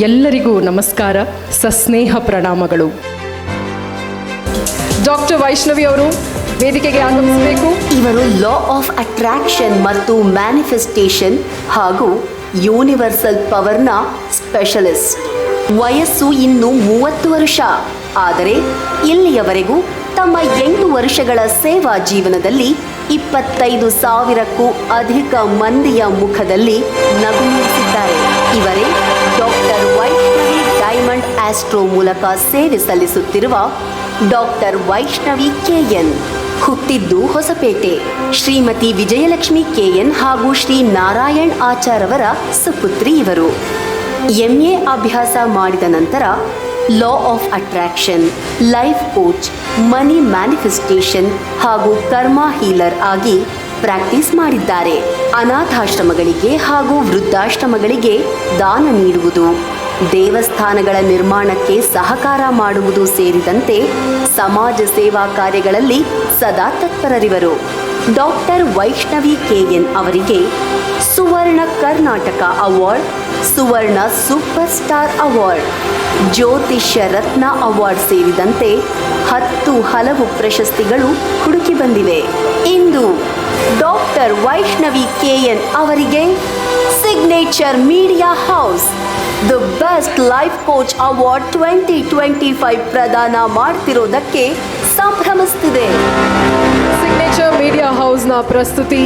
ಎಲ್ಲರಿಗೂ ನಮಸ್ಕಾರ, ಸಸ್ನೇಹ ಪ್ರಣಾಮಗಳು. ಡಾಕ್ಟರ್ ವೈಷ್ಣವಿ ಅವರು ವೇದಿಕೆಗೆ ಆಗಮಿಸಬೇಕು. ಇವರು ಲಾ ಆಫ್ ಅಟ್ರಾಕ್ಷನ್ ಮತ್ತು ಮ್ಯಾನಿಫೆಸ್ಟೇಷನ್ ಹಾಗೂ ಯೂನಿವರ್ಸಲ್ ಪವರ್ನ ಸ್ಪೆಷಲಿಸ್ಟ್. ವಯಸ್ಸು ಇನ್ನು 30 ವರ್ಷ. ಆದರೆ ಇಲ್ಲಿಯವರೆಗೂ ತಮ್ಮ 8 ವರ್ಷಗಳ ಸೇವಾ ಜೀವನದಲ್ಲಿ 25,000ಕ್ಕೂ ಅಧಿಕ ಮಂದಿಯ ಮುಖದಲ್ಲಿ ನಗು ಮೂಡಿಸಿದ್ದಾರೆ. ಇವರೇ ಡಾಕ್ಟರ್ ವೈಷ್ಣವಿ ಡೈಮಂಡ್ ಆಸ್ಟ್ರೋ ಮೂಲಕ ಸೇವೆ ಸಲ್ಲಿಸುತ್ತಿರುವ ಡಾಕ್ಟರ್ ವೈಷ್ಣವಿ ಕೆಎನ್. ಹುಟ್ಟಿದ್ದು ಹೊಸಪೇಟೆ. ಶ್ರೀಮತಿ ವಿಜಯಲಕ್ಷ್ಮಿ ಕೆಎನ್ ಹಾಗೂ ಶ್ರೀ ನಾರಾಯಣ್ ಆಚಾರ್ ಅವರ ಸುಪುತ್ರಿ ಇವರು. MA ಅಭ್ಯಾಸ ಮಾಡಿದ ನಂತರ law of attraction, life coach, money manifestation ಹಾಗೂ ಕರ್ಮ ಹೀಲರ್ ಆಗಿ ಪ್ರಾಕ್ಟೀಸ್ ಮಾಡಿದ್ದಾರೆ. ಅನಾಥಾಶ್ರಮಗಳಿಗೆ ಹಾಗೂ ವೃದ್ಧಾಶ್ರಮಗಳಿಗೆ ದಾನ ನೀಡುವುದು, ದೇವಸ್ಥಾನಗಳ ನಿರ್ಮಾಣಕ್ಕೆ ಸಹಕಾರ ಮಾಡುವುದು ಸೇರಿದಂತೆ ಸಮಾಜ ಸೇವಾ ಕಾರ್ಯಗಳಲ್ಲಿ ಸದಾ ತತ್ಪರರಿವರು. ಡಾಕ್ಟರ್ ವೈಷ್ಣವಿ ಕೆಎನ್ ಅವರಿಗೆ ಸುವರ್ಣ ಕರ್ನಾಟಕ ಅವಾರ್ಡ್, ಸುವರ್ಣ ಸೂಪರ್ ಸ್ಟಾರ್ ಅವಾರ್ಡ್, ಜ್ಯೋತಿಷ್ಯ ರತ್ನ ಅವಾರ್ಡ್ ಸೇರಿದಂತೆ 10 ಹಲವು ಪ್ರಶಸ್ತಿಗಳು ಹುಡುಕಿ ಬಂದಿವೆ. ಇಂದು ಡಾಕ್ಟರ್ ವೈಷ್ಣವಿ ಕೆಎನ್ ಅವರಿಗೆ signature media house the best life coach award 2025 ಪ್ರದಾನ ಮಾಡ್ತಿರೋದಕ್ಕೆ ಸಂಭ್ರಮಿಸ್ತಿದೆ. ಸಿಗ್ನೇಚರ್ ಮೀಡಿಯಾ ಹೌಸ್ನ ಪ್ರಸ್ತುತಿ